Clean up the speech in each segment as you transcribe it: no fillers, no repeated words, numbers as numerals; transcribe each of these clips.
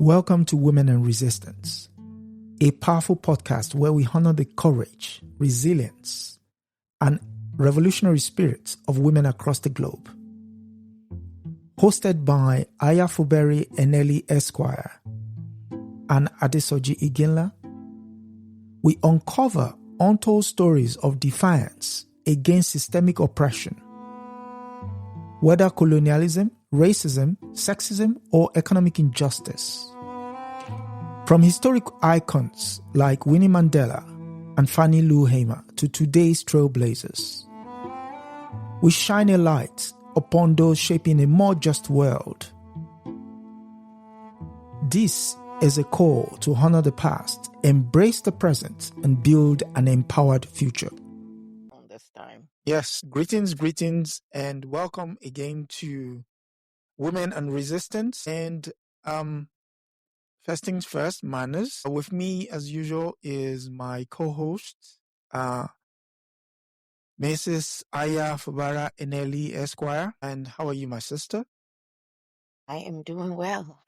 Welcome to Women and Resistance, a powerful podcast where we honor the courage, resilience, and revolutionary spirits of women across the globe. Hosted by Fubara Eneli Esquire and Adesoji Iginla, we uncover untold stories of defiance against systemic oppression. Whether colonialism, racism, sexism, or economic injustice. From historic icons like Winnie Mandela and Fannie Lou Hamer to today's trailblazers, we shine a light upon those shaping a more just world. This is a call to honor the past, embrace the present, and build an empowered future. This time. Yes, greetings, and welcome again to Women and Resistance. And first things first, manners. With me, as usual, is my co-host, Mrs. Fubara Eneli Esquire. And how are you, my sister? I am doing well.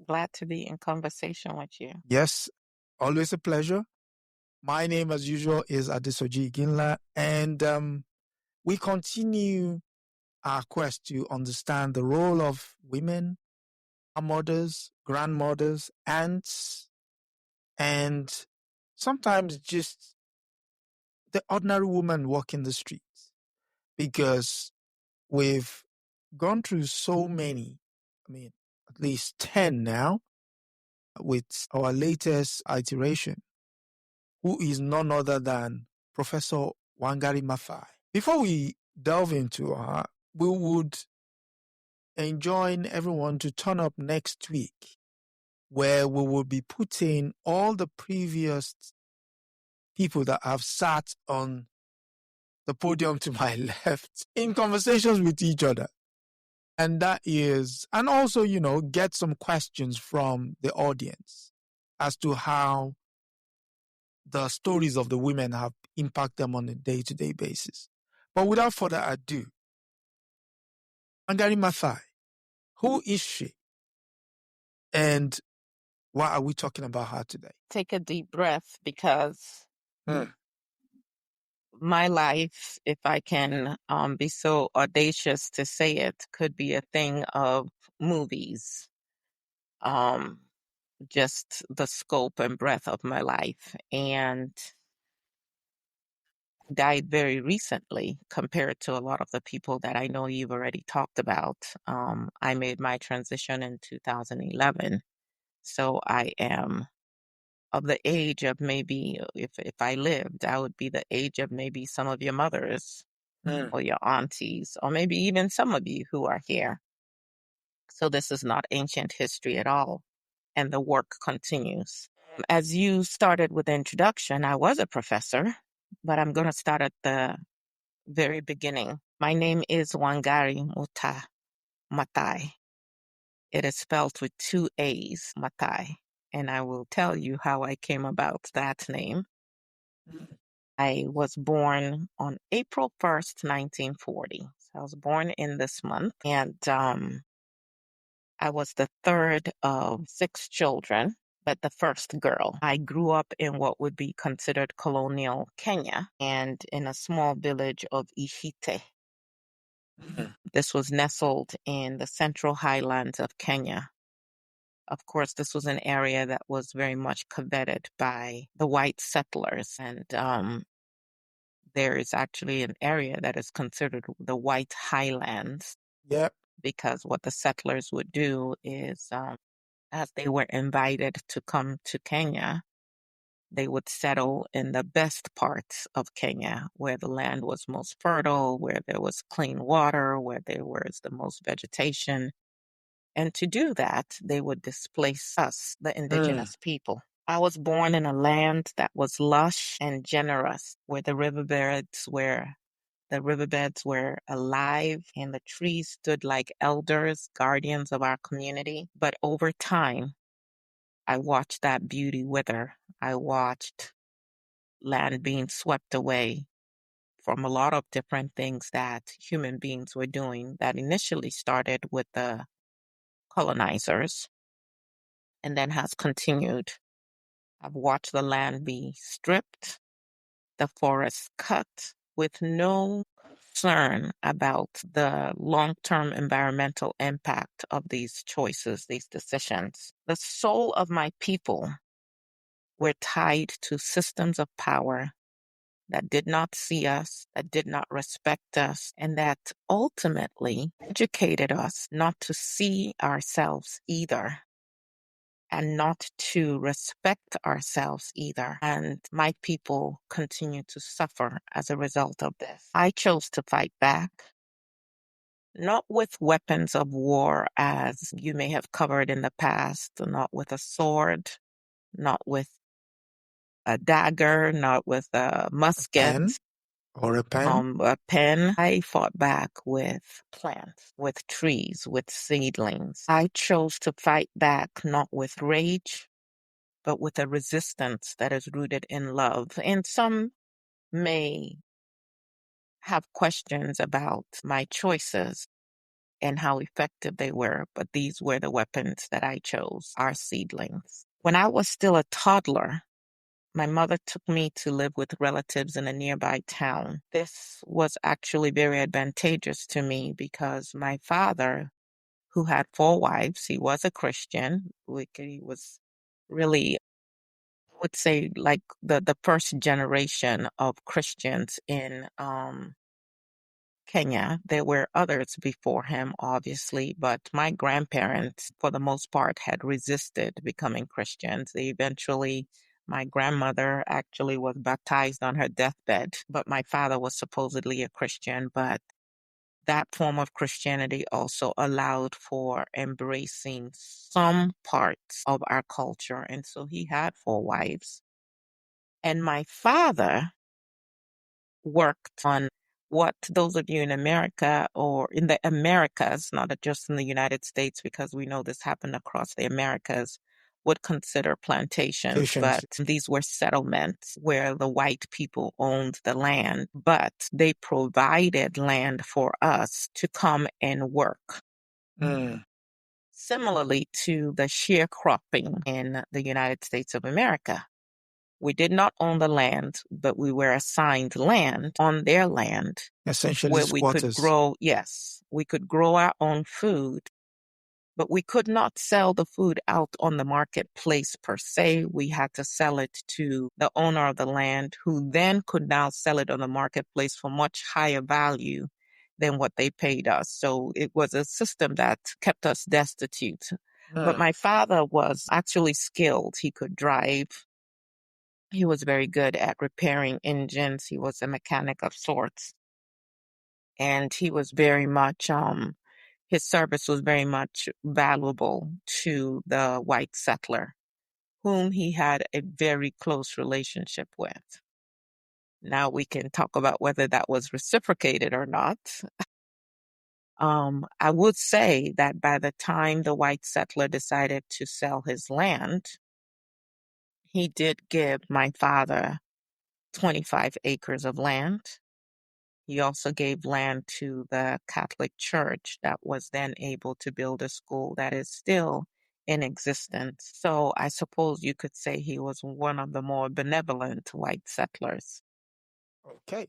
Glad to be in conversation with you. Yes, always a pleasure. My name, as usual, is Adesoji Iginla, and we continue our quest to understand the role of women, our mothers, grandmothers, aunts, and sometimes just the ordinary woman walking the streets. Because we've gone through so many, at least 10 now, with our latest iteration, who is none other than Professor Wangari Maathai. Before we delve into her, we would enjoin everyone to turn up next week, where we will be putting all the previous people that have sat on the podium to my left in conversations with each other. And also, get some questions from the audience as to how the stories of the women have impacted them on a day-to-day basis. But without further ado, Wangari Maathai, who is she? And why are we talking about her today? Take a deep breath because my life, if I can be so audacious to say it, could be a thing of movies. Just the scope and breadth of my life. And died very recently compared to a lot of the people that I know you've already talked about. I made my transition in 2011. So I am of the age of maybe, if I lived, I would be the age of maybe some of your mothers or your aunties, or maybe even some of you who are here. So this is not ancient history at all. And the work continues. As you started with the introduction, I was a professor, but I'm going to start at the very beginning. My name is Wangari Maathai. It is spelled with 2 A's, Maathai. And I will tell you how I came about that name. I was born on April 1st, 1940. So I was born in this month. And I was the third of 6 children, but the first girl. I grew up in what would be considered colonial Kenya and in a small village of Ihite. This was nestled in the central highlands of Kenya. Of course, this was an area that was very much coveted by the white settlers. And there is actually an area that is considered the White Highlands. Yep. Because what the settlers would do is, as they were invited to come to Kenya, they would settle in the best parts of Kenya, where the land was most fertile, where there was clean water, where there was the most vegetation. And to do that, they would displace us, the indigenous people. I was born in a land that was lush and generous, where the riverbeds were alive and the trees stood like elders, guardians of our community. But over time, I watched that beauty wither. I watched land being swept away from a lot of different things that human beings were doing that initially started with the colonizers. and then has continued. I've watched the land be stripped, the forests cut, with no concern about the long-term environmental impact of these choices, these decisions. The soul of my people were tied to systems of power that did not see us, that did not respect us, and that ultimately educated us not to see ourselves either and not to respect ourselves either. And my people continue to suffer as a result of this. I chose to fight back, not with weapons of war as you may have covered in the past, not with a sword, not with a dagger, not with a musket, Pen or a pen? a pen. I fought back with plants, with trees, with seedlings. I chose to fight back not with rage, but with a resistance that is rooted in love. And some may have questions about my choices and how effective they were, but these were the weapons that I chose, our seedlings. When I was still a toddler, my mother took me to live with relatives in a nearby town. This was actually very advantageous to me because my father, who had 4 wives, he was a Christian. He was really, I would say, like the first generation of Christians in Kenya. There were others before him, obviously, but my grandparents, for the most part, had resisted becoming Christians. My grandmother actually was baptized on her deathbed, but my father was supposedly a Christian. But that form of Christianity also allowed for embracing some parts of our culture. And so he had 4 wives. And my father worked on what those of you in America or in the Americas, not just in the United States, because we know this happened across the Americas, would consider plantations. Patience. But these were settlements where the white people owned the land, but they provided land for us to come and work. Mm. Similarly to the sharecropping in the United States of America. We did not own the land, but we were assigned land on their land Essentially where we could squatters. grow, yes, we could grow our own food, but we could not sell the food out on the marketplace per se. We had to sell it to the owner of the land, who then could now sell it on the marketplace for much higher value than what they paid us. So it was a system that kept us destitute. But my father was actually skilled. He could drive. He was very good at repairing engines. He was a mechanic of sorts. And he was very much, his service was very much valuable to the white settler, whom he had a very close relationship with. Now we can talk about whether that was reciprocated or not. I would say that by the time the white settler decided to sell his land, he did give my father 25 acres of land. He also gave land to the Catholic Church that was then able to build a school that is still in existence. So I suppose you could say he was one of the more benevolent white settlers. Okay.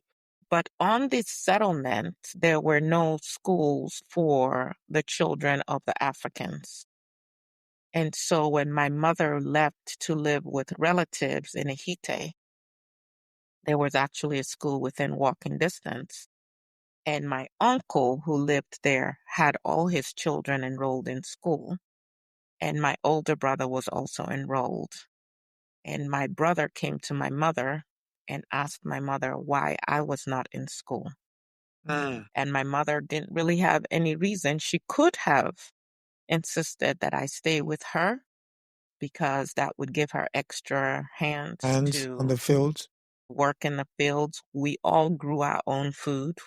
But on this settlement, there were no schools for the children of the Africans. And so when my mother left to live with relatives in Haiti, there was actually a school within walking distance. And my uncle, who lived there, had all his children enrolled in school. And my older brother was also enrolled. And my brother came to my mother and asked my mother why I was not in school. Mm. And my mother didn't really have any reason. She could have insisted that I stay with her because that would give her extra hands Hands on to the field. work in the fields. We all grew our own food.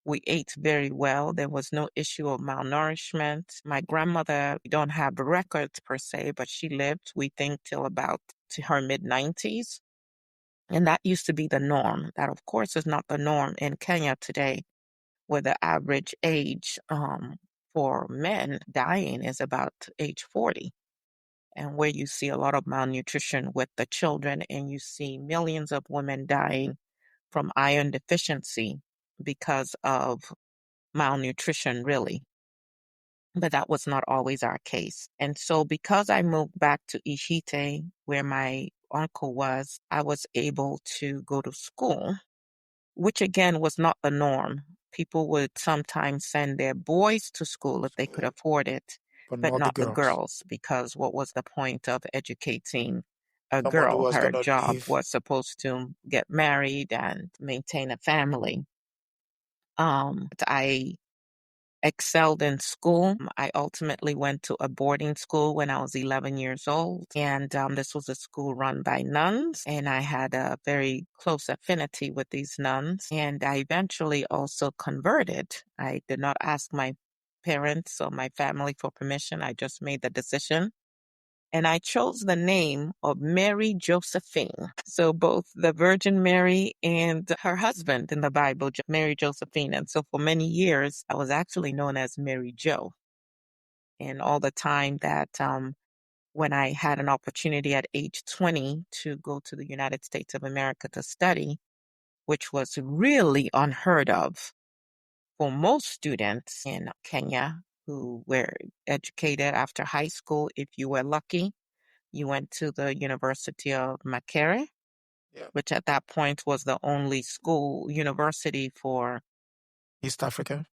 We ate very well. There was no issue of malnourishment. My grandmother, we don't have records per se, but she lived, we think, till about to her mid-90s. And that used to be the norm. That, of course, is not the norm in Kenya today, where the average age for men dying is about age 40. and where you see a lot of malnutrition with the children, and you see millions of women dying from iron deficiency because of malnutrition, really. But that was not always our case. And so, because I moved back to Ihite, where my uncle was, I was able to go to school, which again was not the norm. People would sometimes send their boys to school if they could afford it, but but not the not the girls. girls, because what was the point of educating a Someone who girl? was Her gonna job leave. was supposed to get married and maintain a family. I excelled in school. I ultimately went to a boarding school when I was 11 years old. And this was a school run by nuns. And I had a very close affinity with these nuns. And I eventually also converted. I did not ask my parents or my family for permission. I just made the decision. And I chose the name of Mary Josephine. So both the Virgin Mary and her husband in the Bible, Mary Josephine. And so for many years, I was actually known as Mary Jo. And all the time that when I had an opportunity at age 20 to go to the United States of America to study, which was really unheard of for most students in Kenya who were educated after high school, if you were lucky. You went to the University of Makerere, Yeah. which at that point was the only university for East Africa.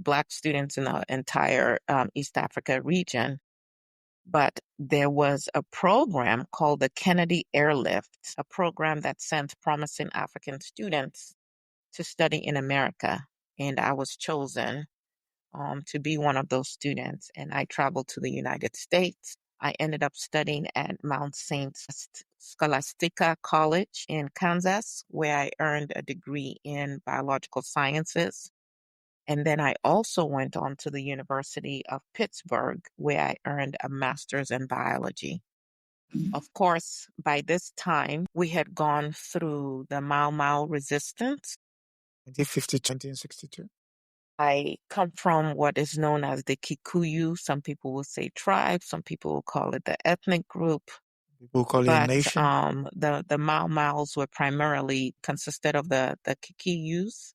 Black students in the entire East Africa region. But there was a program called the Kennedy Airlift, a program that sent promising African students to study in America. And I was chosen to be one of those students. And I traveled to the United States. I ended up studying at Mount St. Scholastica College in Kansas, where I earned a degree in biological sciences. And then I also went on to the University of Pittsburgh, where I earned a master's in biology. Of course, by this time, we had gone through the Mau Mau resistance. 1952, 1962. I come from what is known as the Kikuyu. Some people will say tribe, some people will call it the ethnic group. People call it a But nation. the Mau Mau's were primarily consisted of the Kikiyus.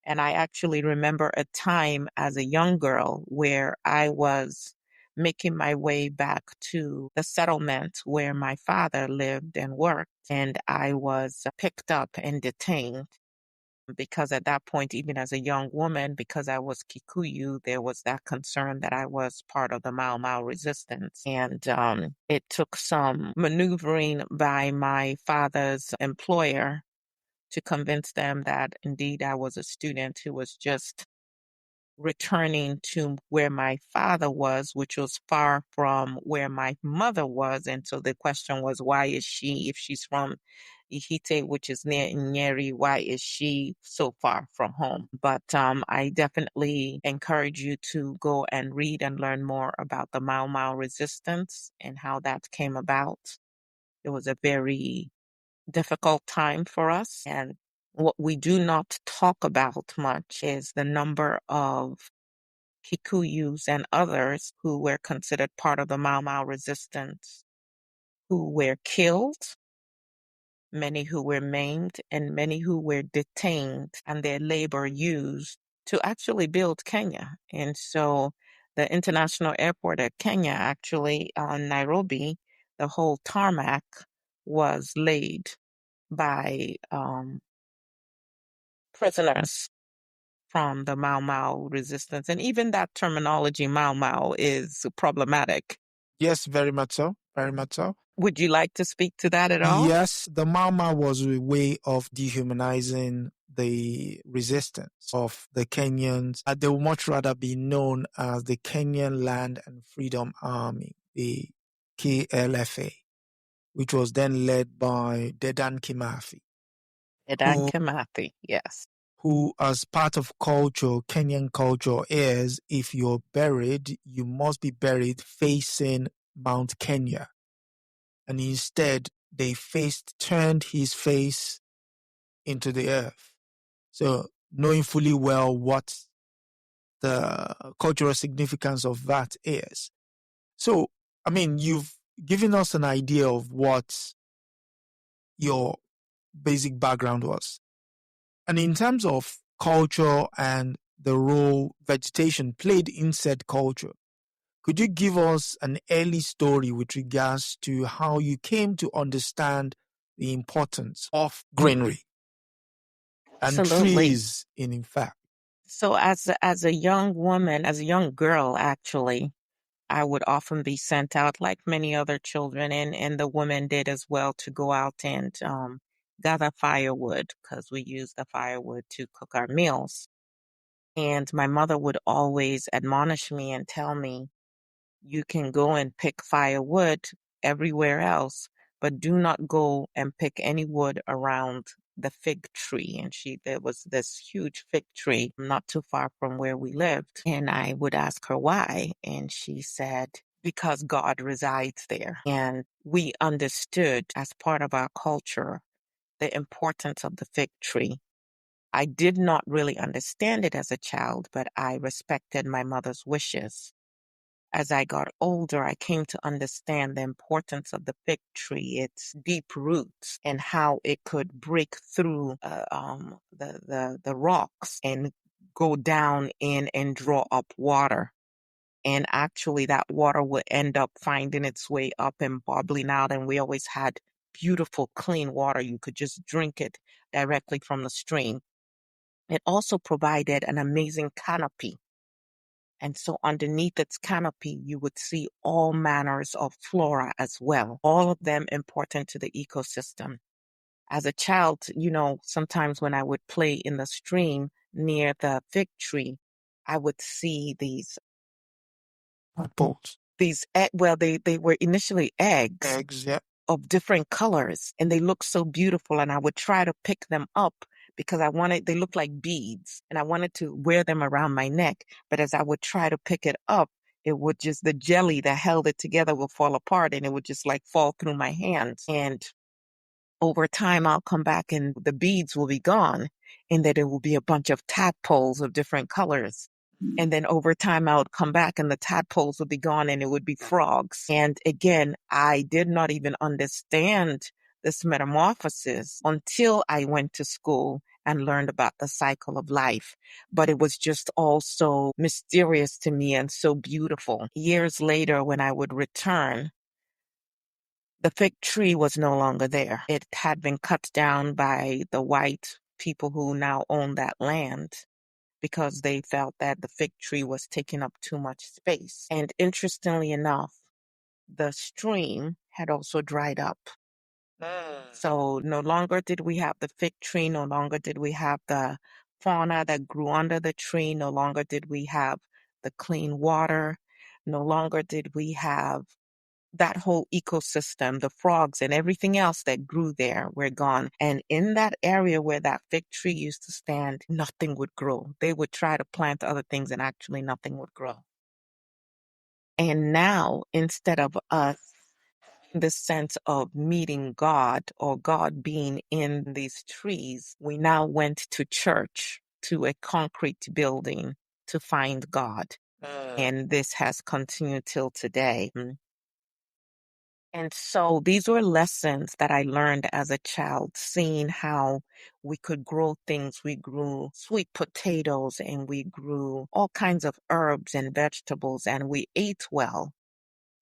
And I actually remember a time as a young girl where I was making my way back to the settlement where my father lived and worked. And I was picked up and detained because at that point, even as a young woman, because I was Kikuyu, there was that concern that I was part of the Mau Mau resistance. And it took some maneuvering by my father's employer to convince them that indeed I was a student who was just returning to where my father was, which was far from where my mother was. And so the question was, why is she, if she's from Ihite, which is near Nyeri, why is she so far from home? But I definitely encourage you to go and read and learn more about the Mau Mau resistance and how that came about. It was a very difficult time for us. And what we do not talk about much is the number of Kikuyus and others who were considered part of the Mau Mau resistance, who were killed, many who were maimed, and many who were detained and their labor used to actually build Kenya. And so the international airport at Kenya, actually, Nairobi, the whole tarmac was laid by prisoners from the Mau Mau resistance. And even that terminology, Mau Mau, is problematic. Yes, very much so. Very much so. Would you like to speak to that at all? Yes, the Mau Mau was a way of dehumanizing the resistance of the Kenyans. They would much rather be known as the Kenyan Land and Freedom Army, the KLFA, which was then led by Dedan Kimathi. Dedan Kimathi, yes. Who, as part of culture, Kenyan culture, is if you're buried, you must be buried facing Mount Kenya. And instead, they turned his face into the earth. So, knowing fully well what the cultural significance of that is. So, I mean, you've giving us an idea of what your basic background was. And in terms of culture and the role vegetation played in said culture, could you give us an early story with regards to how you came to understand the importance of greenery and Absolutely. trees in fact? So as a young woman, as a young girl, actually, I would often be sent out like many other children, and the women did as well, to go out and gather firewood, because we used the firewood to cook our meals. And my mother would always admonish me and tell me, you can go and pick firewood everywhere else, but do not go and pick any wood around the fig tree. And there was this huge fig tree not too far from where we lived. And I would ask her why. And she said, because God resides there. And we understood, as part of our culture, the importance of the fig tree. I did not really understand it as a child, but I respected my mother's wishes. As I got older, I came to understand the importance of the fig tree, its deep roots, and how it could break through the rocks and go down in and draw up water. And actually, that water would end up finding its way up and bubbling out. And we always had beautiful, clean water. You could just drink it directly from the stream. It also provided an amazing canopy. And so underneath its canopy, you would see all manners of flora as well, all of them important to the ecosystem. As a child, sometimes when I would play in the stream near the fig tree, I would see Apples. They were initially eggs. Eggs, yeah. Of different colors, and they looked so beautiful, and I would try to pick them up because they looked like beads, and I wanted to wear them around my neck. But as I would try to pick it up, the jelly that held it together would fall apart, and it would just like fall through my hands. And over time, I'll come back and the beads will be gone, and then it will be a bunch of tadpoles of different colors. And then over time, I would come back and the tadpoles would be gone and it would be frogs. And again, I did not even understand this metamorphosis until I went to school and learned about the cycle of life. But it was just all so mysterious to me and so beautiful. Years later, when I would return, the fig tree was no longer there. It had been cut down by the white people who now own that land, because they felt that the fig tree was taking up too much space. And interestingly enough, the stream had also dried up. So no longer did we have the fig tree, no longer did we have the fauna that grew under the tree, no longer did we have the clean water, no longer did we have that whole ecosystem. The frogs and everything else that grew there were gone. And in that area where that fig tree used to stand, nothing would grow. They would try to plant other things and actually nothing would grow. And now, instead of us in the sense of meeting God or God being in these trees, we now went to church, to a concrete building to find God. And this has continued till today. And so these were lessons that I learned as a child, seeing how we could grow things. We grew sweet potatoes and we grew all kinds of herbs and vegetables, and we ate well.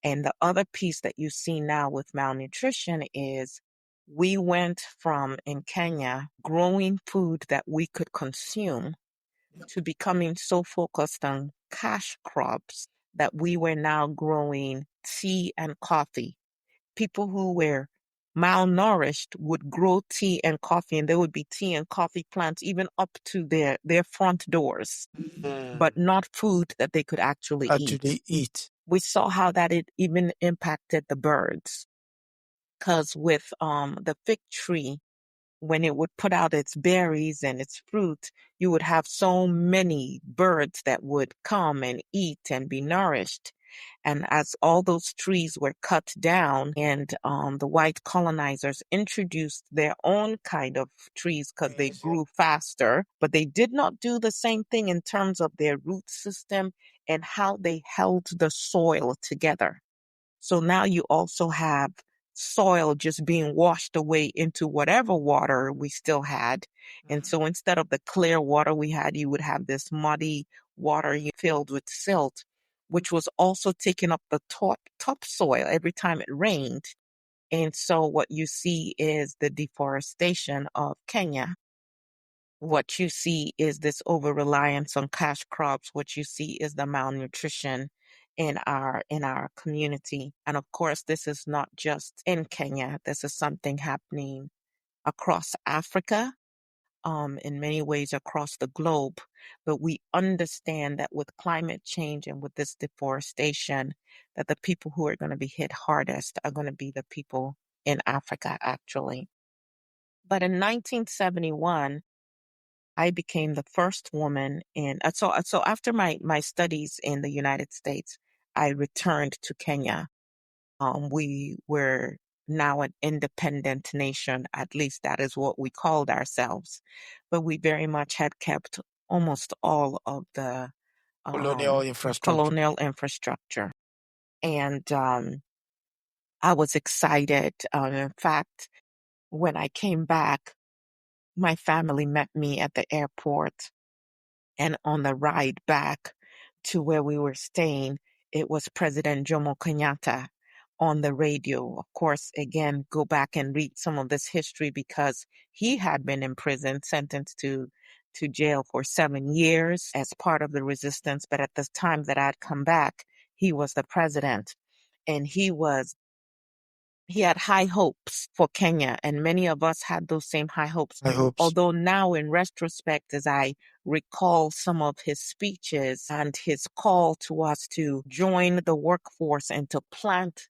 And the other piece that you see now with malnutrition is we went from, in Kenya, growing food that we could consume to becoming so focused on cash crops that we were now growing tea and coffee. People who were malnourished would grow tea and coffee, and there would be tea and coffee plants even up to their front doors, but not food that they could actually eat. We saw how that it even impacted the birds, because with the fig tree, when it would put out its berries and its fruit, you would have so many birds that would come and eat and be nourished. And as all those trees were cut down and the white colonizers introduced their own kind of trees because they grew faster, but they did not do the same thing in terms of their root system and how they held the soil together. So now you also have soil just being washed away into whatever water we still had. And so instead of the clear water we had, you would have this muddy water filled with silt, which was also taking up the topsoil every time it rained. And so what you see is the deforestation of Kenya. What you see is this over reliance on cash crops. What you see is the malnutrition in our community. And of course, this is not just in Kenya. This is something happening across Africa, in many ways across the globe. But we understand that with climate change and with this deforestation, that the people who are going to be hit hardest are going to be the people in Africa, actually. But in 1971, I became the first woman in, so after my studies in the United States, I returned to Kenya. We were now an independent nation, at least that is what we called ourselves. But we very much had kept almost all of the Colonial infrastructure. colonial infrastructure. And I was excited. In fact, when I came back, my family met me at the airport. And on the ride back to where we were staying, it was President Jomo Kenyatta on the radio. Of course, again, go back and read some of this history because he had been in prison, sentenced to jail for 7 years as part of the resistance. But at the time that I'd come back, he was the president. And he had high hopes for Kenya, and many of us had those same high hopes. High hopes. Although now, in retrospect, as I recall some of his speeches and his call to us to join the workforce and to plant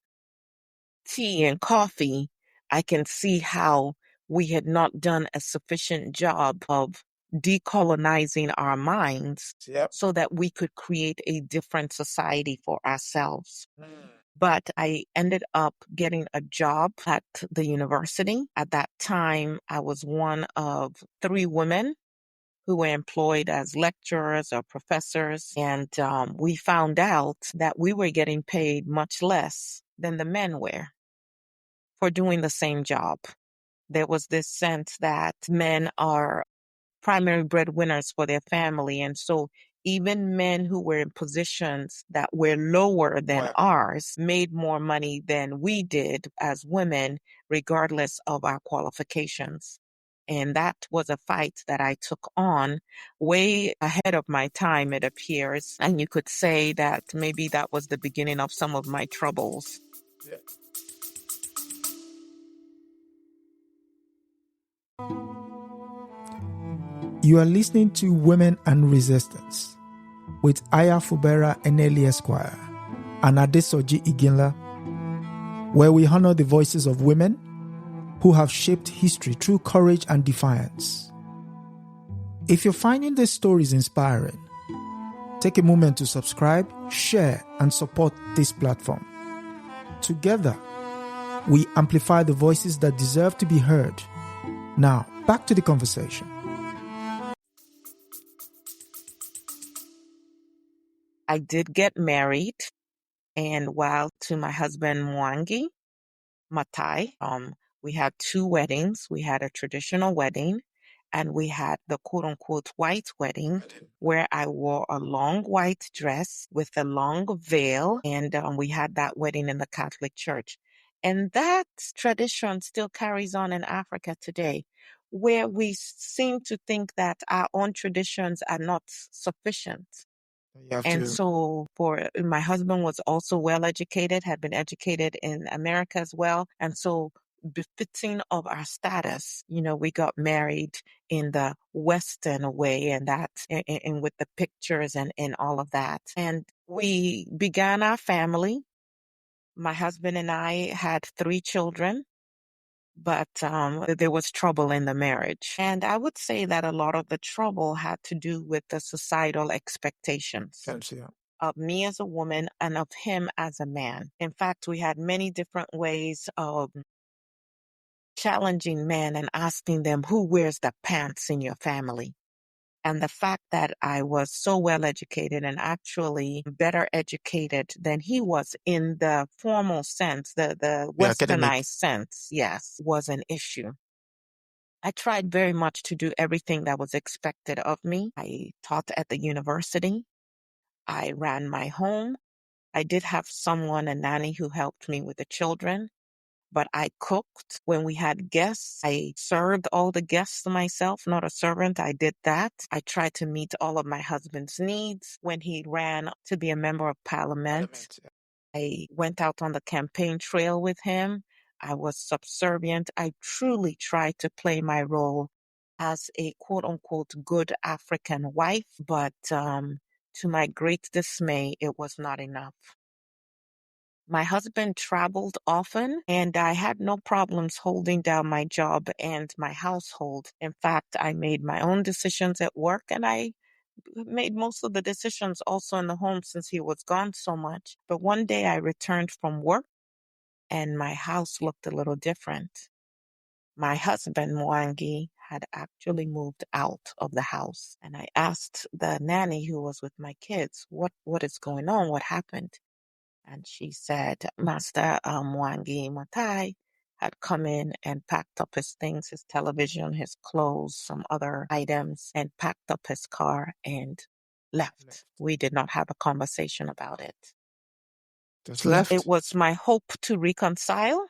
tea and coffee, I can see how we had not done a sufficient job of decolonizing our minds so that we could create a different society for ourselves. But I ended up getting a job at the university. At that time, I was one of 3 women who were employed as lecturers or professors. And we found out that we were getting paid much less than the men were for doing the same job. There was this sense that men are primary breadwinners for their family. And so even men who were in positions that were lower than ours made more money than we did as women, regardless of our qualifications. And that was a fight that I took on way ahead of my time, it appears. And you could say that maybe that was the beginning of some of my troubles. Yeah. You are listening to Women and Resistance with Aya Fubara Eneli Esquire and Adesoji Iginla, where we honor the voices of women who have shaped history through courage and defiance. If you're finding these stories inspiring, take a moment to subscribe, share, and support this platform. Together, we amplify the voices that deserve to be heard. Now, back to the conversation. I did get married, and while to my husband Wangari Maathai, we had 2 weddings. We had a traditional wedding, and we had the quote-unquote white wedding, where I wore a long white dress with a long veil, and we had that wedding in the Catholic Church. And that tradition still carries on in Africa today, where we seem to think that our own traditions are not sufficient. And so my husband was also well educated, had been educated in America as well. And so befitting of our status, we got married in the Western way, and that, and with the pictures and all of that. And we began our family. My husband and I had 3 children, but there was trouble in the marriage. And I would say that a lot of the trouble had to do with the societal expectations of me as a woman and of him as a man. In fact, we had many different ways of challenging men and asking them, who wears the pants in your family? And the fact that I was so well educated and actually better educated than he was in the formal sense, the The academic. westernized sense, yes, was an issue. I tried very much to do everything that was expected of me. I taught at the university. I ran my home. I did have someone, a nanny, who helped me with the children, but I cooked when we had guests. I served all the guests myself, not a servant. I did that. I tried to meet all of my husband's needs. When he ran to be a member of parliament, I went out on the campaign trail with him. I was subservient. I truly tried to play my role as a quote unquote good African wife, but to my great dismay, it was not enough. My husband traveled often, and I had no problems holding down my job and my household. In fact, I made my own decisions at work, and I made most of the decisions also in the home since he was gone so much. But one day I returned from work, and my house looked a little different. My husband, Mwangi, had actually moved out of the house. And I asked the nanny who was with my kids, what is going on? What happened? And she said, Master Wangari Maathai had come in and packed up his things, his television, his clothes, some other items, and packed up his car and left. We did not have a conversation about it. Just left. It was my hope to reconcile.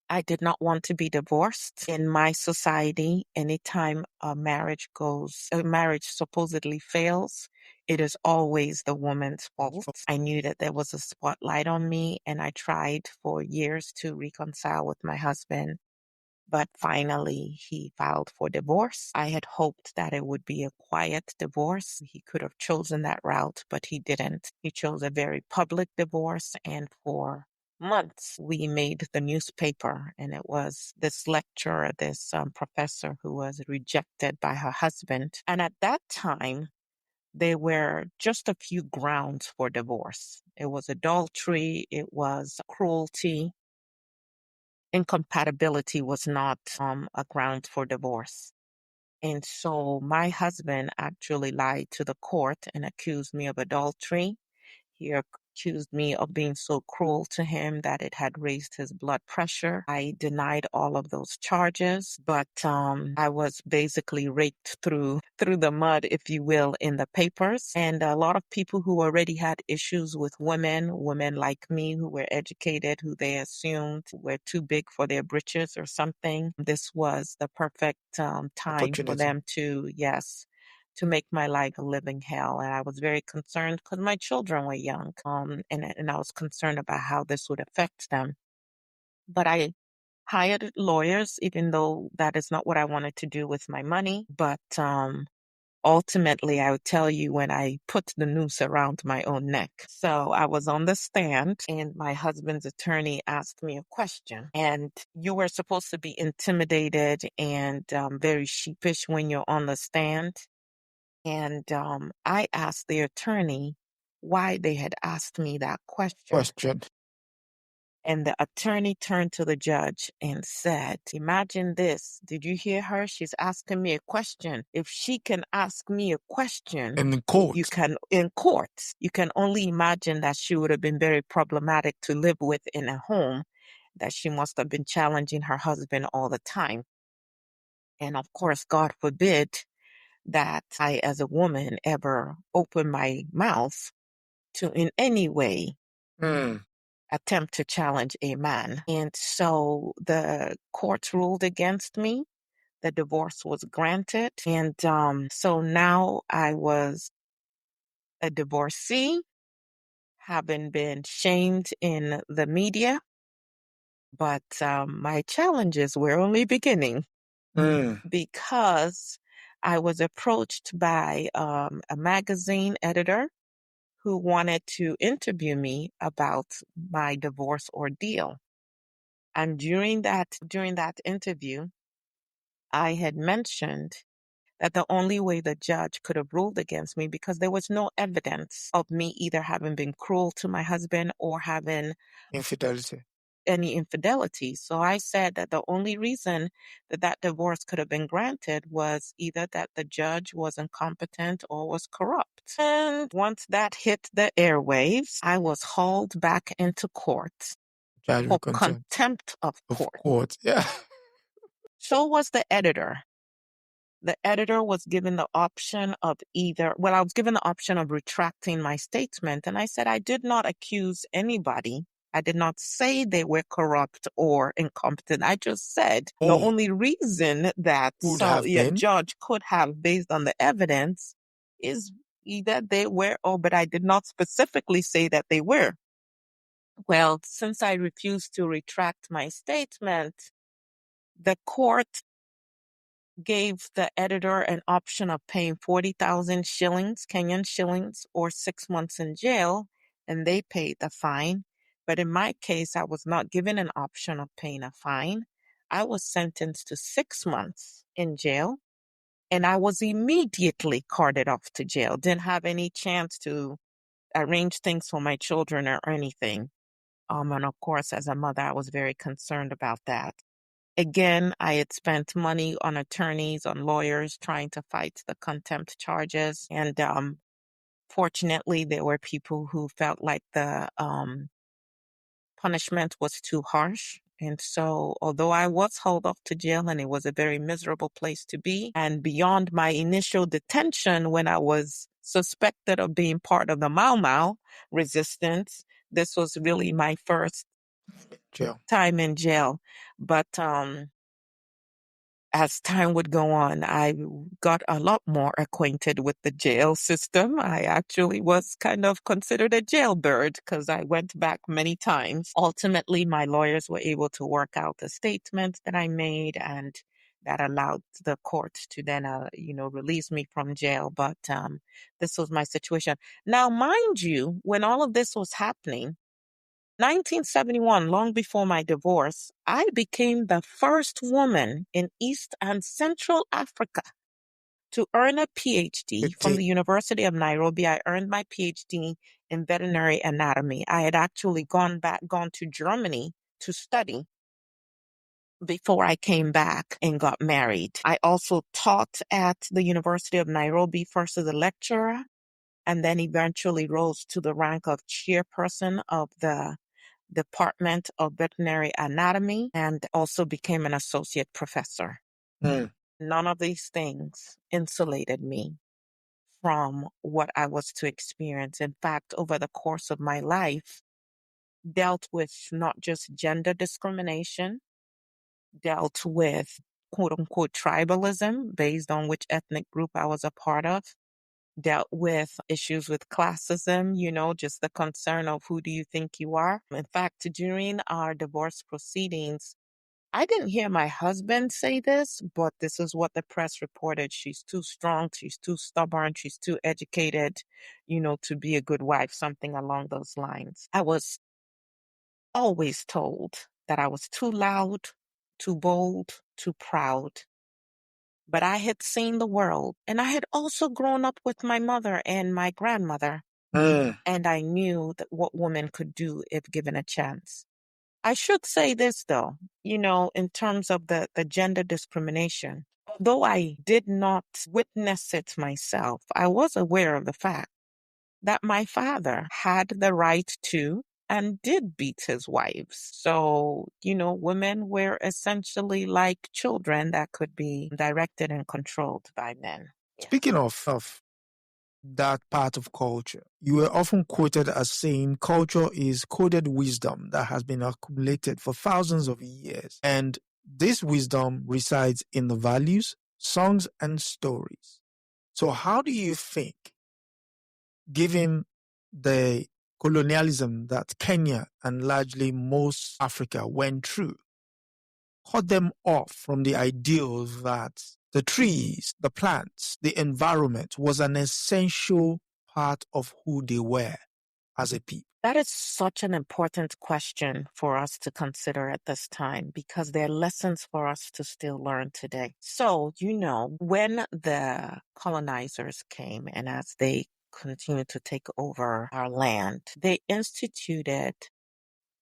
I did not want to be divorced. In my society, anytime a marriage supposedly fails, it is always the woman's fault. I knew that there was a spotlight on me, and I tried for years to reconcile with my husband. But finally, he filed for divorce. I had hoped that it would be a quiet divorce. He could have chosen that route, but he didn't. He chose a very public divorce, and for months we made the newspaper, and it was this lecturer, this professor who was rejected by her husband. And at that time, there were just a few grounds for divorce. It was adultery, it was cruelty. Incompatibility was not a ground for divorce. And so my husband actually lied to the court and accused me of adultery. He accused me of being so cruel to him that it had raised his blood pressure. I denied all of those charges, but I was basically raked through the mud, if you will, in the papers. And a lot of people who already had issues with women like me who were educated, who they assumed were too big for their britches or something, this was the perfect time for them to, yes, to make my life a living hell. And I was very concerned because my children were young. And I was concerned about how this would affect them. But I hired lawyers, even though that is not what I wanted to do with my money. But ultimately, I would tell you when I put the noose around my own neck. So I was on the stand, and my husband's attorney asked me a question. And you were supposed to be intimidated and very sheepish when you're on the stand. And I asked the attorney why they had asked me that question. And the attorney turned to the judge and said, imagine this. Did you hear her? She's asking me a question. If she can ask me a question in court, you can only imagine that she would have been very problematic to live with in a home, that she must have been challenging her husband all the time. And of course, God forbid that I, as a woman, ever open my mouth to in any way attempt to challenge a man. And so the court ruled against me. The divorce was granted. And so now I was a divorcee, having been shamed in the media. But my challenges were only beginning because I was approached by a magazine editor who wanted to interview me about my divorce ordeal. And during that interview, I had mentioned that the only way the judge could have ruled against me, because there was no evidence of me either having been cruel to my husband or having infidelity. any infidelity. So I said that the only reason that that divorce could have been granted was either that the judge was incompetent or was corrupt. And once that hit the airwaves, I was hauled back into court Charge for with contempt contempt of of court. court. Yeah. So was the editor. The editor was given the option of I was given the option of retracting my statement. And I said, I did not accuse anybody. I did not say they were corrupt or incompetent. I just said the only reason that judge could have, based on the evidence, is either they were, but I did not specifically say that they were. Well, since I refused to retract my statement, the court gave the editor an option of paying 40,000 shillings, Kenyan shillings, or 6 months in jail, and they paid the fine. But in my case, I was not given an option of paying a fine. I was sentenced to 6 months in jail, and I was immediately carted off to jail. Didn't have any chance to arrange things for my children or anything. And of course, as a mother, I was very concerned about that. Again, I had spent money on attorneys, on lawyers, trying to fight the contempt charges. And fortunately, there were people who felt like the punishment was too harsh. And so, although I was hauled off to jail and it was a very miserable place to be, and beyond my initial detention when I was suspected of being part of the Mau Mau resistance, this was really my first time in jail. But as time would go on, I got a lot more acquainted with the jail system. I actually was kind of considered a jailbird because I went back many times. Ultimately, my lawyers were able to work out the statement that I made, and that allowed the court to then, release me from jail. But this was my situation. Now, mind you, when all of this was happening, 1971, long before my divorce, I became the first woman in East and Central Africa to earn a PhD from the University of Nairobi. I earned my PhD in veterinary anatomy. I had actually gone to Germany to study before I came back and got married. I also taught at the University of Nairobi, first as a lecturer, and then eventually rose to the rank of chairperson of the Department of Veterinary Anatomy, and also became an associate professor. None of these things insulated me from what I was to experience. In fact, over the course of my life, dealt with not just gender discrimination, dealt with quote unquote tribalism based on which ethnic group I was a part of, dealt with issues with classism, just the concern of who do you think you are. In fact, during our divorce proceedings, I didn't hear my husband say this, but this is what the press reported. She's too strong, she's too stubborn, she's too educated, to be a good wife, something along those lines. I was always told that I was too loud, too bold, too proud. But I had seen the world, and I had also grown up with my mother and my grandmother. And I knew that what women could do if given a chance. I should say this, though, in terms of the gender discrimination, though I did not witness it myself, I was aware of the fact that my father had the right to and did beat his wives. So, women were essentially like children that could be directed and controlled by men. Speaking of that part of culture, you were often quoted as saying culture is coded wisdom that has been accumulated for thousands of years. And this wisdom resides in the values, songs, and stories. So how do you think, given the colonialism that Kenya and largely most Africa went through, cut them off from the ideal that the trees, the plants, the environment was an essential part of who they were as a people? That is such an important question for us to consider at this time, because there are lessons for us to still learn today. So, when the colonizers came and as they continued to take over our land, they instituted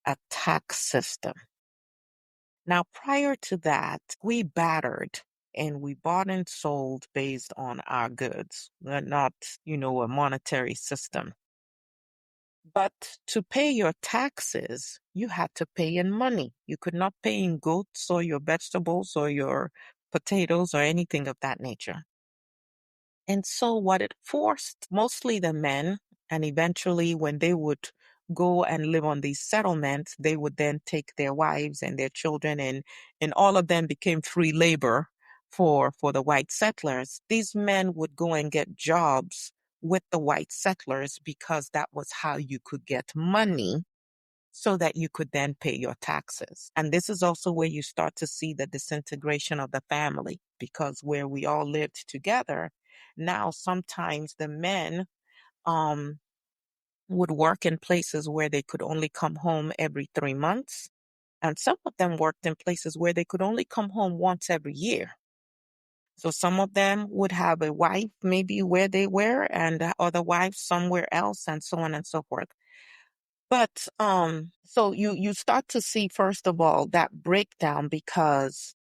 a tax system. Now, prior to that, we bartered and we bought and sold based on our goods. We're not, a monetary system. But to pay your taxes, you had to pay in money. You could not pay in goats or your vegetables or your potatoes or anything of that nature. And so what it forced mostly the men, and eventually when they would go and live on these settlements, they would then take their wives and their children and all of them became free labor for the white settlers. These men would go and get jobs with the white settlers because that was how you could get money so that you could then pay your taxes. And this is also where you start to see the disintegration of the family, because where we all lived together, now sometimes the men would work in places where they could only come home every 3 months. And some of them worked in places where they could only come home once every year. So some of them would have a wife maybe where they were and other wives somewhere else and so on and so forth. But so you start to see, first of all, that breakdown because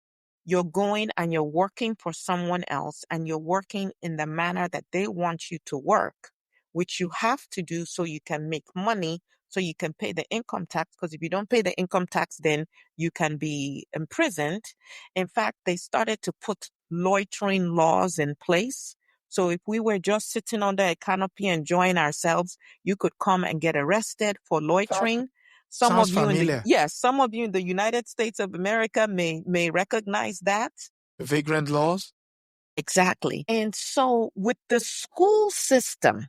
you're going and you're working for someone else and you're working in the manner that they want you to work, which you have to do so you can make money, so you can pay the income tax. Because if you don't pay the income tax, then you can be imprisoned. In fact, they started to put loitering laws in place. So if we were just sitting under a canopy enjoying ourselves, you could come and get arrested for loitering. Sounds familiar. Some of you in the United States of America may recognize that. The vagrant laws? Exactly. And so with the school system,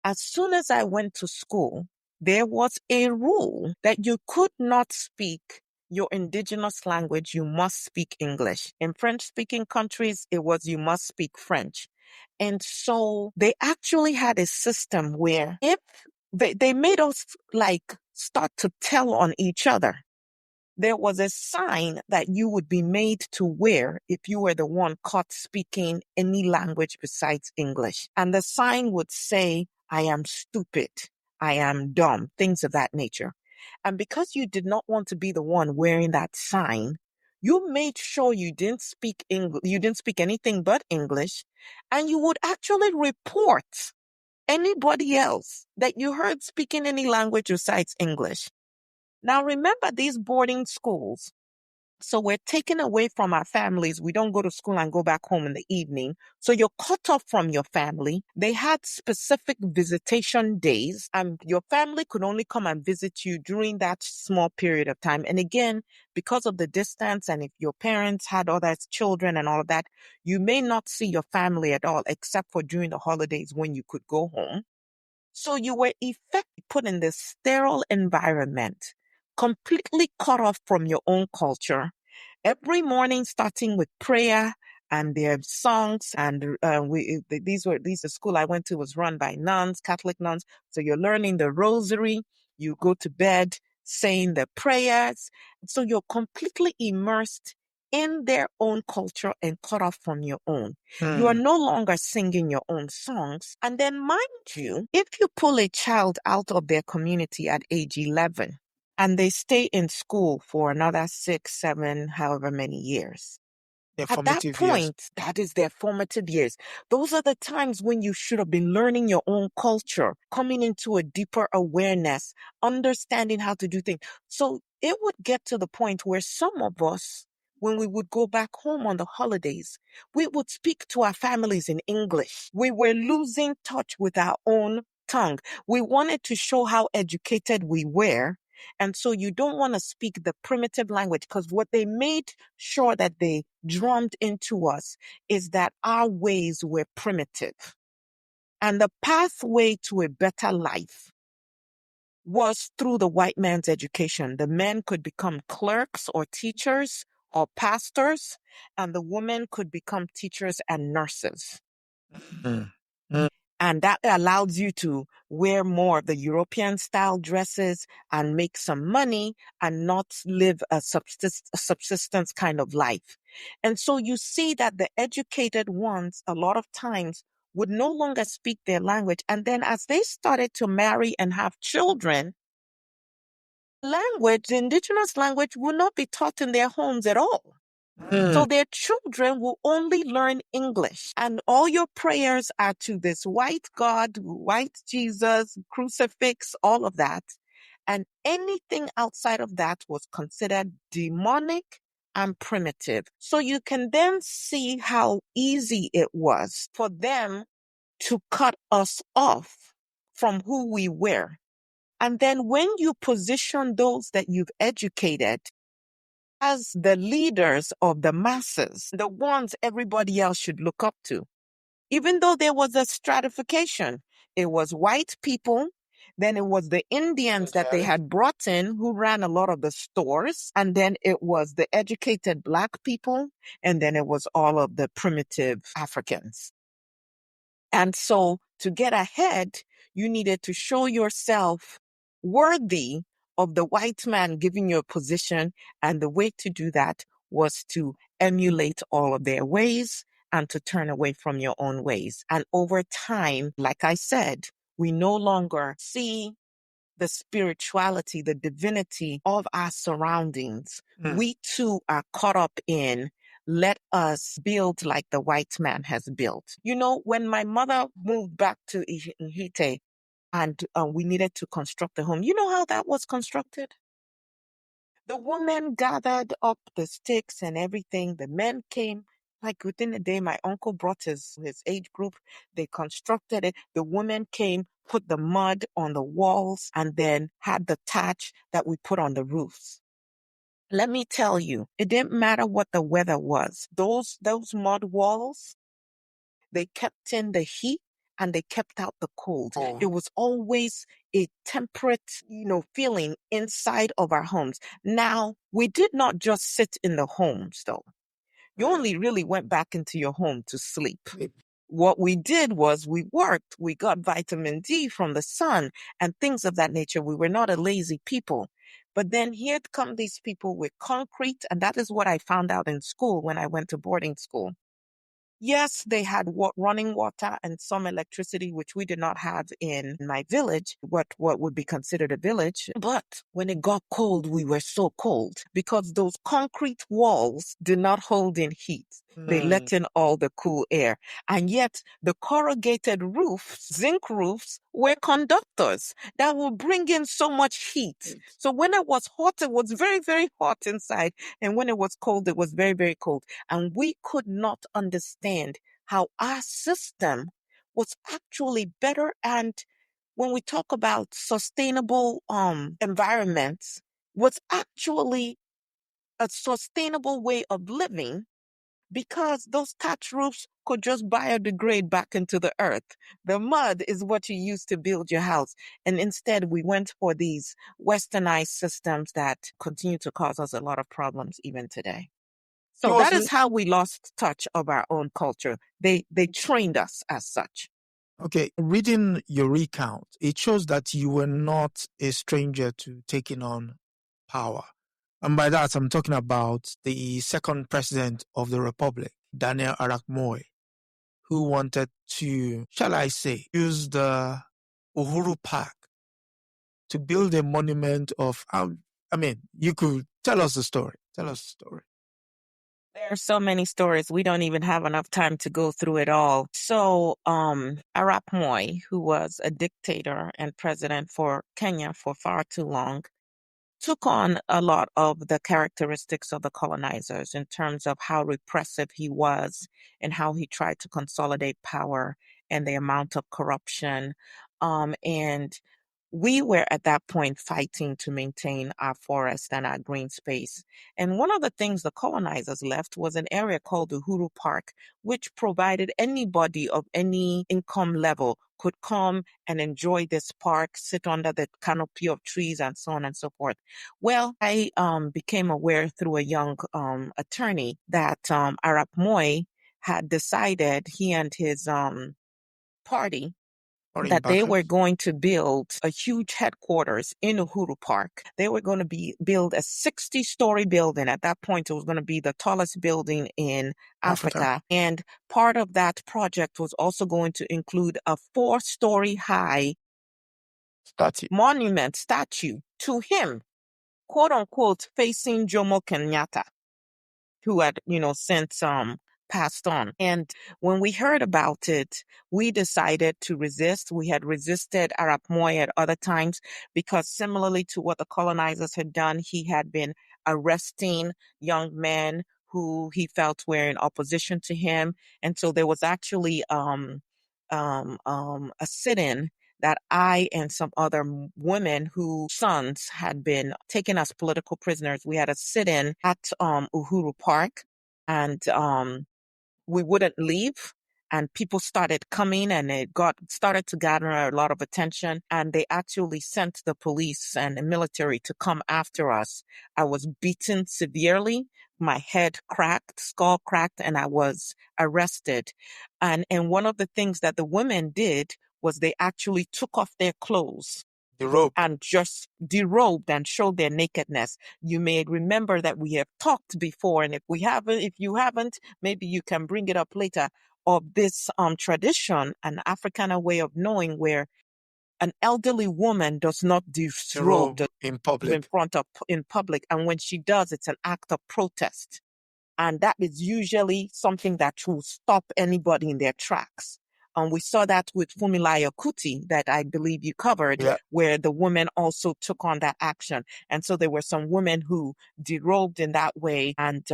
as soon as I went to school, there was a rule that you could not speak your indigenous language. You must speak English. In French-speaking countries, it was you must speak French. And so they actually had a system where if they made us like start to tell on each other. There was a sign that you would be made to wear if you were the one caught speaking any language besides English. And the sign would say, I am stupid, I am dumb, things of that nature. And because you did not want to be the one wearing that sign, you made sure you didn't speak English, you didn't speak anything but English, and you would actually report anybody else that you heard speaking any language besides English. Now, remember these boarding schools. So we're taken away from our families. We don't go to school and go back home in the evening. So you're cut off from your family. They had specific visitation days, and your family could only come and visit you during that small period of time. And again, because of the distance, and if your parents had other children and all of that, you may not see your family at all, except for during the holidays when you could go home. So you were effectively put in this sterile environment, completely cut off from your own culture. Every morning, starting with prayer and their songs, and the school I went to was run by nuns, Catholic nuns. So you're learning the rosary. You go to bed saying the prayers. So you're completely immersed in their own culture and cut off from your own. You are no longer singing your own songs. And then mind you, if you pull a child out of their community at age 11 and they stay in school for another 6, 7, however many years, at that point, that is their formative years. Those are the times when you should have been learning your own culture, coming into a deeper awareness, understanding how to do things. So it would get to the point where some of us, when we would go back home on the holidays, we would speak to our families in English. We were losing touch with our own tongue. We wanted to show how educated we were. And so you don't want to speak the primitive language, because what they made sure that they drummed into us is that our ways were primitive. And the pathway to a better life was through the white man's education. The men could become clerks or teachers or pastors, and the women could become teachers and nurses. And that allows you to wear more of the European style dresses and make some money and not live a subsistence kind of life. And so you see that the educated ones, a lot of times, would no longer speak their language. And then as they started to marry and have children, language, the indigenous language, will not be taught in their homes at all. So their children will only learn English. And all your prayers are to this white God, white Jesus, crucifix, all of that. And anything outside of that was considered demonic and primitive. So you can then see how easy it was for them to cut us off from who we were. And then when you position those that you've educated as the leaders of the masses, the ones everybody else should look up to, even though there was a stratification, it was white people, then it was the Indians that they had brought in who ran a lot of the stores, and then it was the educated Black people, and then it was all of the primitive Africans. And so to get ahead, you needed to show yourself worthy of the white man giving you a position. And the way to do that was to emulate all of their ways and to turn away from your own ways. And over time, like I said, we no longer see the spirituality, the divinity of our surroundings. We too are caught up in, let us build like the white man has built. You know, when my mother moved back to Ihite and we needed to construct a home, you know how that was constructed? The women gathered up the sticks and everything. The men came. Like within a day, my uncle brought his age group. They constructed it. The women came, put the mud on the walls, and then had the thatch that we put on the roofs. Let me tell you, it didn't matter what the weather was. Those mud walls, they kept in the heat and they kept out the cold. It was always a temperate, feeling inside of our homes. Now, we did not just sit in the homes, though. You only really went back into your home to sleep. What we did was we worked, we got vitamin D from the sun and things of that nature. We were not a lazy people. But then here come these people with concrete, and that is what I found out in school when I went to boarding school. Yes, they had running water and some electricity, which we did not have in my village, what would be considered a village. But when it got cold, we were so cold because those concrete walls did not hold in heat. They let in all the cool air. And yet the corrugated roofs, zinc roofs, were conductors that would bring in so much heat. So when it was hot, it was very, very hot inside. And when it was cold, it was very, very cold. And we could not understand how our system was actually better. And when we talk about sustainable environments, was actually a sustainable way of living because those thatch roofs could just biodegrade back into the earth. The mud is what you use to build your house. And instead, we went for these westernized systems that continue to cause us a lot of problems even today. So that is how we lost touch of our own culture. They trained us as such. Okay, reading your recount, it shows that you were not a stranger to taking on power. And by that, I'm talking about the second president of the Republic, Daniel Arap Moi, who wanted to, shall I say, use the Uhuru Park to build a monument of, you could tell us the story. Tell us the story. There are so many stories. We don't even have enough time to go through it all. So, Arap Moi, who was a dictator and president for Kenya for far too long, took on a lot of the characteristics of the colonizers in terms of how repressive he was and how he tried to consolidate power and the amount of corruption. And we were at that point fighting to maintain our forest and our green space. And one of the things the colonizers left was an area called Uhuru Park, which provided anybody of any income level could come and enjoy this park, sit under the canopy of trees and so on and so forth. Well, I became aware through a young attorney that Arap Moi had decided, he and his party, that they were going to build a huge headquarters in Uhuru Park. They were going to build a 60-story building. At that point, it was going to be the tallest building in Africa. And part of that project was also going to include a 4-story high statue to him. quote unquote facing Jomo Kenyatta, who had, since passed on. And when we heard about it, we decided to resist. We had resisted Arap Moi at other times because, similarly to what the colonizers had done, he had been arresting young men who he felt were in opposition to him. And so there was actually a sit-in that I and some other women whose sons had been taken as political prisoners. We had a sit-in at Uhuru Park, and we wouldn't leave. And people started coming, and it started to gather a lot of attention. And they actually sent the police and the military to come after us. I was beaten severely. My head cracked, skull cracked, and I was arrested. And one of the things that the women did was they actually took off their clothes and just derobed and showed their nakedness. You may remember that we have talked before, and if you haven't, maybe you can bring it up later, of this tradition, an Africana way of knowing, where an elderly woman does not disrobe in public, and when she does, it's an act of protest. And that is usually something that will stop anybody in their tracks. We saw that with Funmilayo Kuti that I believe you covered, where the women also took on that action. And so there were some women who derobed in that way. And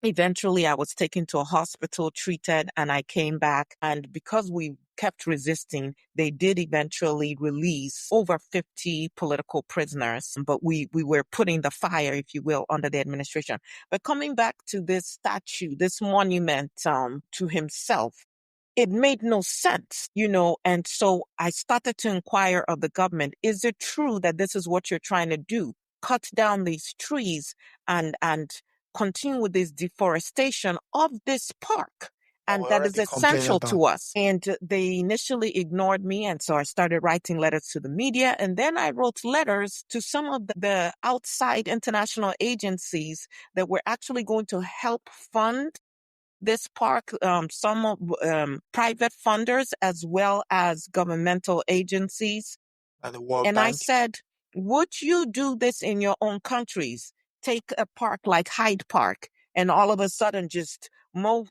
eventually I was taken to a hospital, treated, and I came back. And because we kept resisting, they did eventually release over 50 political prisoners. But we were putting the fire, if you will, under the administration. But coming back to this statue, this monument to himself, it made no sense, and so I started to inquire of the government, is it true that this is what you're trying to do? Cut down these trees and continue with this deforestation of this park? And that is essential to us. And they initially ignored me. And so I started writing letters to the media. And then I wrote letters to some of the outside international agencies that were actually going to help fund this park, some private funders as well as governmental agencies. And I said, would you do this in your own countries? Take a park like Hyde Park and all of a sudden just mow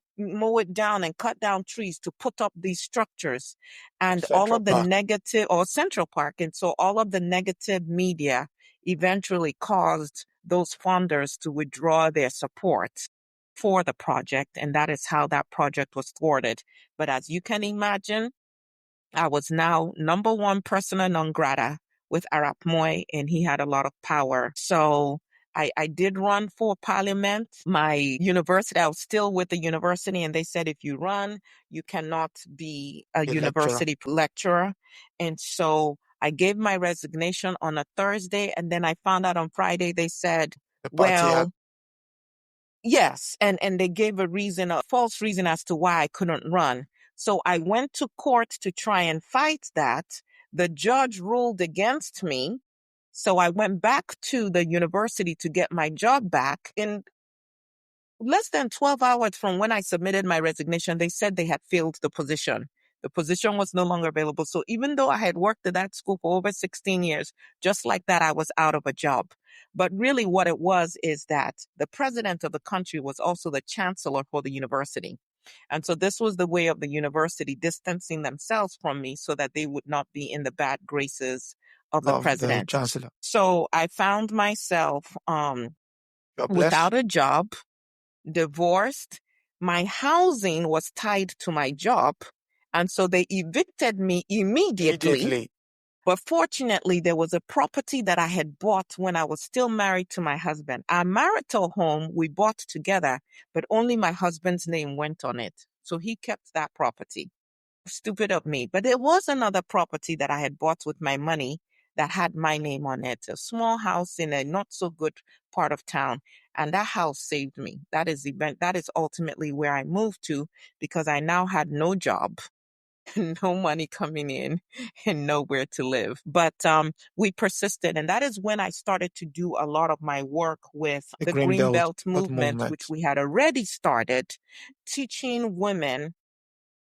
it down and cut down trees to put up these structures, and all of the negative, or Central Park. And so all of the negative media eventually caused those funders to withdraw their support for the project, and that is how that project was thwarted. But as you can imagine, I was now number one persona non grata with Arap Moi, and he had a lot of power. So I did run for parliament. My university, I was still with the university, and they said, if you run, you cannot be a university lecturer. And so I gave my resignation on a Thursday, and then I found out on Friday, they said, yes, and they gave a false reason as to why I couldn't run. So I went to court to try and fight that. The judge ruled against me. So I went back to the university to get my job back. In less than 12 hours from when I submitted my resignation, they said they had filled the position. The position was no longer available. So even though I had worked at that school for over 16 years, just like that, I was out of a job. But really what it was is that the president of the country was also the chancellor for the university. And so this was the way of the university distancing themselves from me so that they would not be in the bad graces of the president. The chancellor. So I found myself without a job, divorced. My housing was tied to my job. And so they evicted me immediately. But fortunately, there was a property that I had bought when I was still married to my husband. Our marital home, we bought together, but only my husband's name went on it. So he kept that property. Stupid of me. But there was another property that I had bought with my money that had my name on it, a small house in a not so good part of town. And that house saved me. That is ultimately where I moved to, because I now had no job, no money coming in, and nowhere to live. But we persisted. And that is when I started to do a lot of my work with the Green Belt movement, which we had already started, teaching women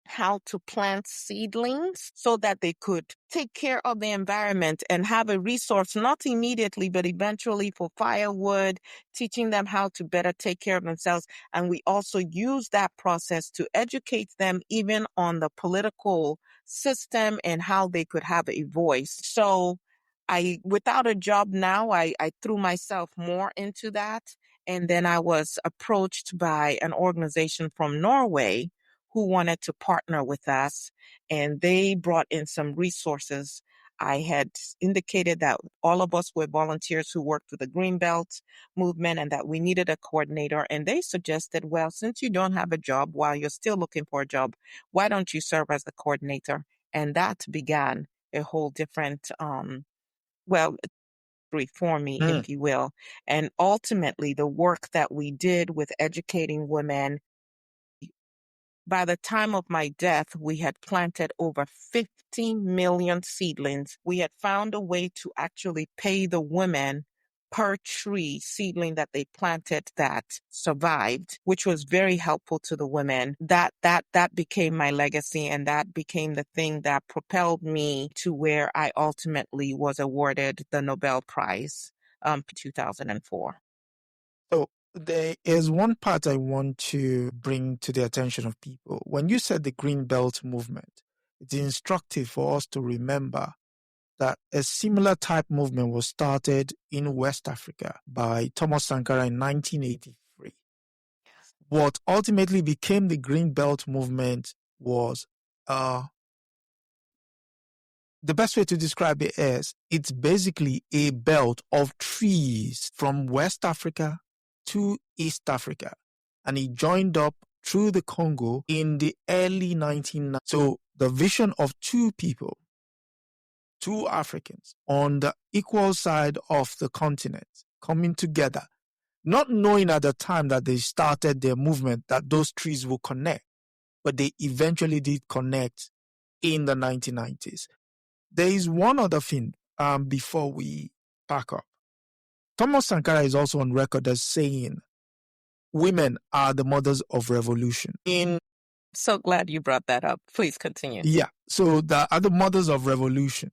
how to plant seedlings so that they could take care of the environment and have a resource, not immediately, but eventually for firewood, teaching them how to better take care of themselves. And we also use that process to educate them even on the political system and how they could have a voice. So without a job now, I threw myself more into that. And then I was approached by an organization from Norway who wanted to partner with us, and they brought in some resources. I had indicated that all of us were volunteers who worked with the Greenbelt movement and that we needed a coordinator. And they suggested, well, since you don't have a job while you're still looking for a job, why don't you serve as the coordinator? And that began a whole different, for me, if you will. And ultimately, the work that we did with educating women, by the time of my death, we had planted over 15 million seedlings. We had found a way to actually pay the women per tree seedling that they planted that survived, which was very helpful to the women. That became my legacy, and that became the thing that propelled me to where I ultimately was awarded the Nobel Prize, 2004. So there is one part I want to bring to the attention of people. When you said the Green Belt movement, it's instructive for us to remember that a similar type movement was started in West Africa by Thomas Sankara in 1983. What ultimately became the Green Belt movement was, the best way to describe it is, it's basically a belt of trees from West Africa to East Africa. And it joined up through the Congo in the early 1990s. So the vision of two people, two Africans on the equal side of the continent coming together, not knowing at the time that they started their movement that those trees will connect, but they eventually did connect in the 1990s. There is one other thing before we pack up. Thomas Sankara is also on record as saying women are the mothers of revolution. So glad you brought that up. Please continue. Yeah, so the other mothers of revolution.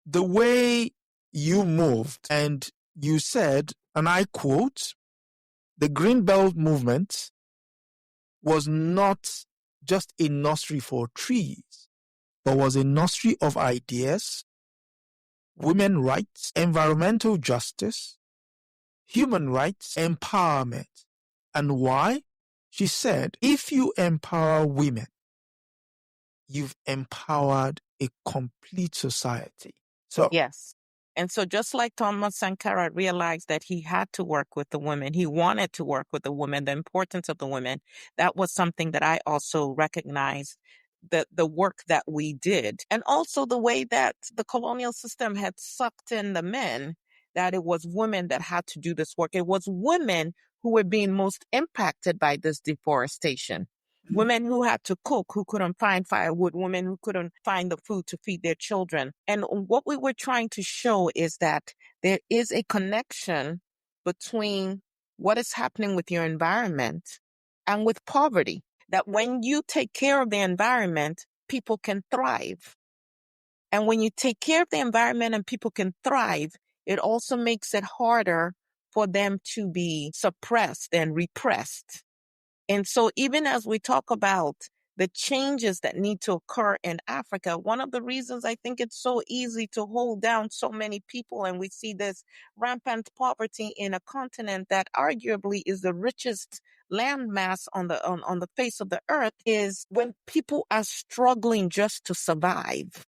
The way you moved and you said, and I quote, the Green Belt movement was not just a nursery for trees, but was a nursery of ideas, women rights, environmental justice, human rights, empowerment. And why? She said, if you empower women, you've empowered a complete society. So, yes. And so just like Thomas Sankara realized that he had to work with the women, he wanted to work with the women, the importance of the women, that was something that I also recognized, the work that we did. And also the way that the colonial system had sucked in the men, that it was women that had to do this work. It was women who were being most impacted by this deforestation. Women who had to cook, who couldn't find firewood, women who couldn't find the food to feed their children. And what we were trying to show is that there is a connection between what is happening with your environment and with poverty. That when you take care of the environment, people can thrive. And when you take care of the environment and people can thrive, it also makes it harder for them to be suppressed and repressed. And so even as we talk about the changes that need to occur in Africa, one of the reasons I think it's so easy to hold down so many people, and we see this rampant poverty in a continent that arguably is the richest landmass on the face of the earth, is when people are struggling just to survive,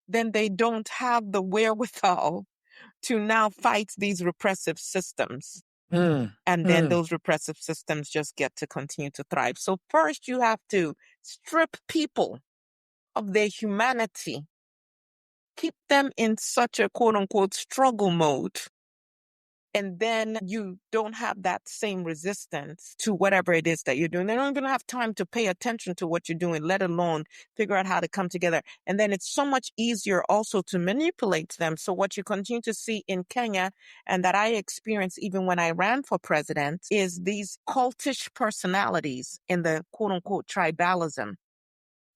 then they don't have the wherewithal to now fight these repressive systems. And then those repressive systems just get to continue to thrive. So first you have to strip people of their humanity, keep them in such a quote unquote struggle mode, and then you don't have that same resistance to whatever it is that you're doing. They don't even have time to pay attention to what you're doing, let alone figure out how to come together. And then it's so much easier also to manipulate them. So what you continue to see in Kenya, and that I experienced even when I ran for president, is these cultish personalities in the quote unquote tribalism.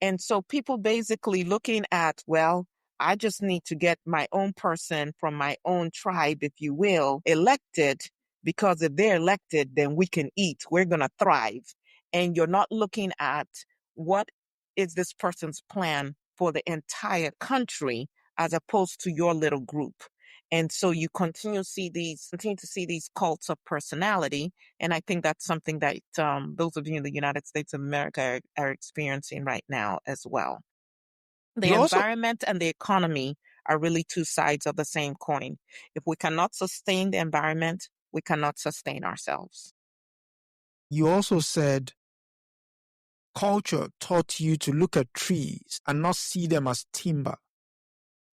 And so people basically looking at, well, I just need to get my own person from my own tribe, if you will, elected, because if they're elected, then we can eat, we're going to thrive. And you're not looking at what is this person's plan for the entire country as opposed to your little group. And so you continue to see these cults of personality. And I think that's something that those of you in the United States of America are experiencing right now as well. The You also environment and the economy are really two sides of the same coin. If we cannot sustain the environment, we cannot sustain ourselves. you also said culture taught you to look at trees and not see them as timber.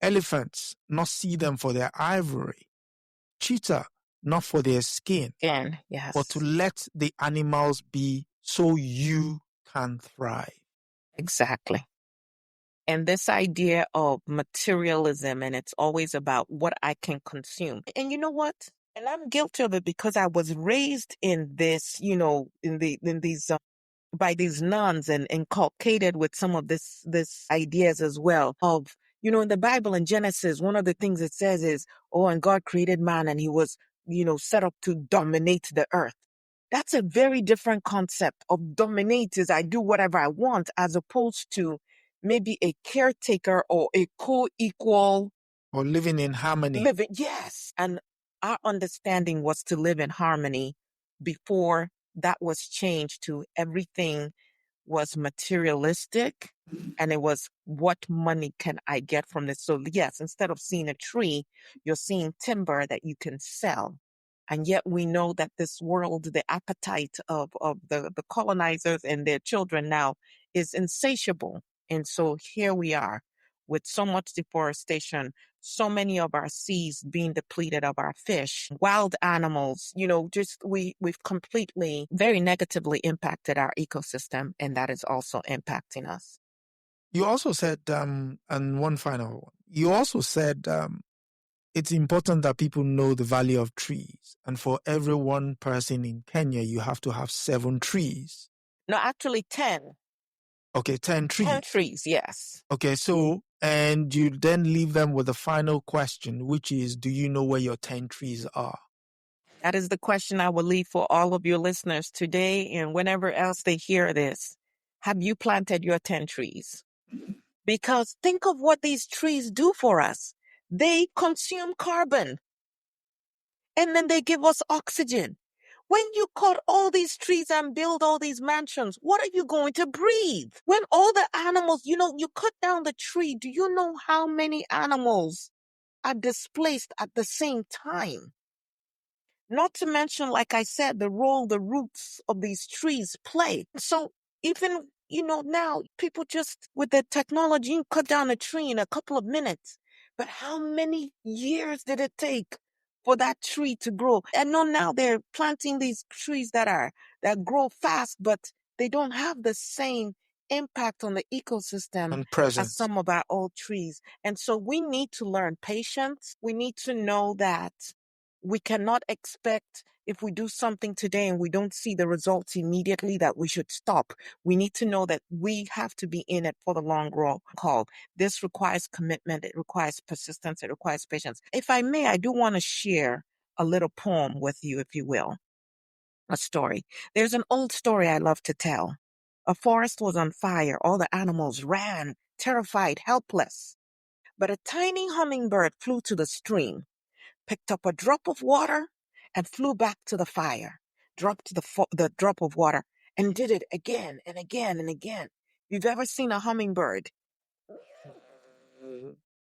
Elephants, not see them for their ivory. Cheetah, not for their skin. Again, yes. But to let the animals be so you can thrive. Exactly. And this idea of materialism, and it's always about what I can consume. And you know what? And I'm guilty of it because I was raised in this, in these by these nuns and inculcated with some of this ideas as well of, in the Bible in Genesis, one of the things it says is, oh, and God created man and he was, set up to dominate the earth. That's a very different concept of dominate is I do whatever I want as opposed to maybe a caretaker or a co-equal. Or living in harmony. Yes. And our understanding was to live in harmony before that was changed to everything was materialistic and it was what money can I get from this. So yes, instead of seeing a tree, you're seeing timber that you can sell. And yet we know that this world, the appetite of the colonizers and their children now is insatiable. And so here we are with so much deforestation, so many of our seas being depleted of our fish, wild animals, we've completely, very negatively impacted our ecosystem, and that is also impacting us. You also said, and one final one, you also said it's important that people know the value of trees. And for every one person in Kenya, you have to have 7 trees. No, actually 10. Okay, 10 trees. 10 trees, yes. Okay, so, and you then leave them with the final question, which is, do you know where your 10 trees are? That is the question I will leave for all of your listeners today and whenever else they hear this. Have you planted your 10 trees? Because think of what these trees do for us. They consume carbon and then they give us oxygen. When you cut all these trees and build all these mansions, what are you going to breathe? When all the animals, you cut down the tree, do you know how many animals are displaced at the same time? Not to mention, like I said, the role the roots of these trees play. So even, now people just with the technology, you cut down a tree in a couple of minutes. But how many years did it take for that tree to grow? And no, now they're planting these trees that grow fast, but they don't have the same impact on the ecosystem and presence as some of our old trees. And so we need to learn patience. We need to know that we cannot expect if we do something today and we don't see the results immediately that we should stop. We need to know that we have to be in it for the long haul. This requires commitment. It requires persistence. It requires patience. If I may, I do want to share a little poem with you, if you will, a story. There's an old story I love to tell. A forest was on fire. All the animals ran, terrified, helpless. But a tiny hummingbird flew to the stream, picked up a drop of water, and flew back to the fire, dropped the drop of water, and did it again and again and again. You've ever seen a hummingbird?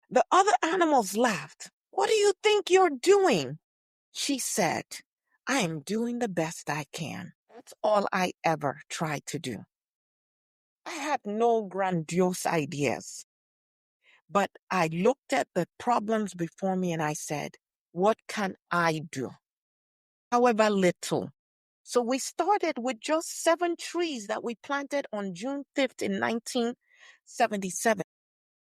The other animals laughed. What do you think you're doing? She said, I am doing the best I can. That's all I ever tried to do. I had no grandiose ideas, but I looked at the problems before me and I said, what can I do? however little. So we started with just 7 trees that we planted on June 5th in 1977.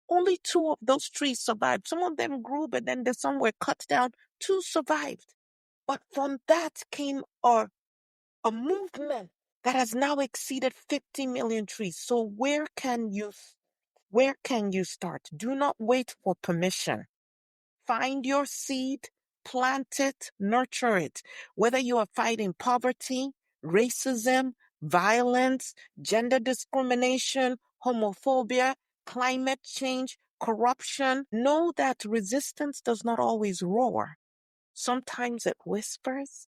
Only 2 of those trees survived. Some of them grew, but then some were cut down. 2 survived. But from that came a movement that has now exceeded 50 million trees. So where can you start? Do not wait for permission. Find your seed, plant it, nurture it. Whether you are fighting poverty, racism, violence, gender discrimination, homophobia, climate change, corruption, know that resistance does not always roar. Sometimes it whispers,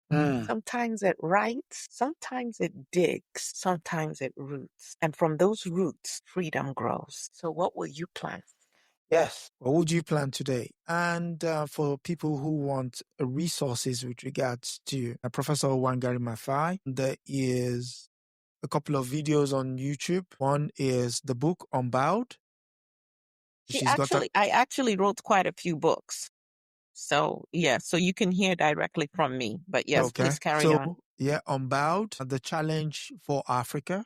sometimes it writes, sometimes it digs, sometimes it roots. And from those roots, freedom grows. So what will you plant? Yes. What would you plan today? And for people who want resources with regards to Professor Wangari Maathai, there is a couple of videos on YouTube. One is the book Unbowed. I actually wrote quite a few books. So, yeah, so you can hear directly from me. But yes, please carry on. Yeah, Unbowed, The Challenge for Africa.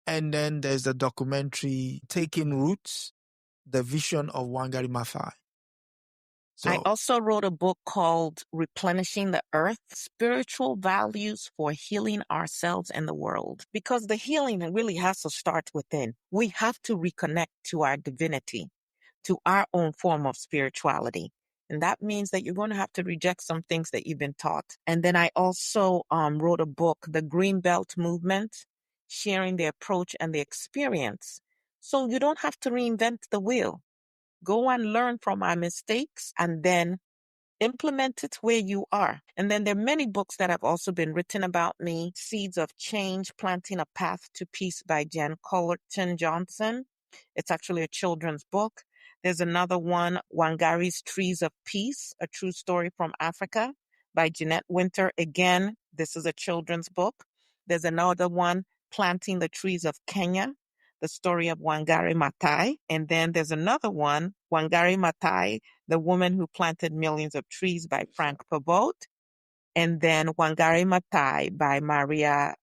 And then there's the documentary Taking Roots, The Vision of Wangari Maathai. I also wrote a book called Replenishing the Earth, Spiritual Values for Healing Ourselves and the World. Because the healing really has to start within. We have to reconnect to our divinity, to our own form of spirituality. And that means that you're going to have to reject some things that you've been taught. And then I also wrote a book, The Green Belt Movement, sharing the approach and the experience. So you don't have to reinvent the wheel. Go and learn from our mistakes and then implement it where you are. And then there are many books that have also been written about me. Seeds of Change, Planting a Path to Peace by Jen Collerton Johnson. It's actually a children's book. There's another one, Wangari's Trees of Peace, a true story from Africa by Jeanette Winter. Again, this is a children's book. There's another one, Planting the Trees of Kenya, the story of Wangari Maathai. And then there's another one, Wangari Maathai, the Woman Who Planted Millions of Trees by Frank Pavot. And then Wangari Maathai by Maria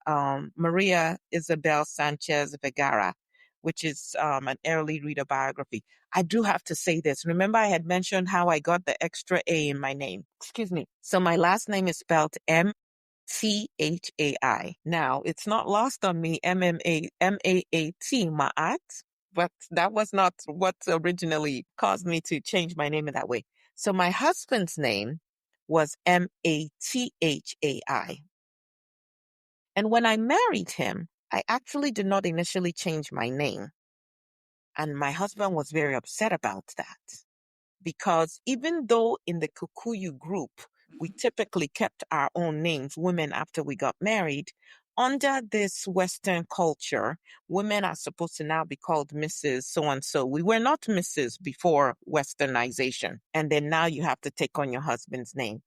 Isabel Sanchez Vergara, which is an early reader biography. I do have to say this. Remember, I had mentioned how I got the extra A in my name. Excuse me. So my last name is spelled Mathai. Now, it's not lost on me, Maat, Maat, but that was not what originally caused me to change my name in that way. So my husband's name was Mathai. And when I married him, I actually did not initially change my name. And my husband was very upset about that. Because even though in the Kikuyu group, we typically kept our own names, women, after we got married, under this Western culture, women are supposed to now be called Mrs. So-and-so. We were not Mrs. before Westernization. And then now you have to take on your husband's name.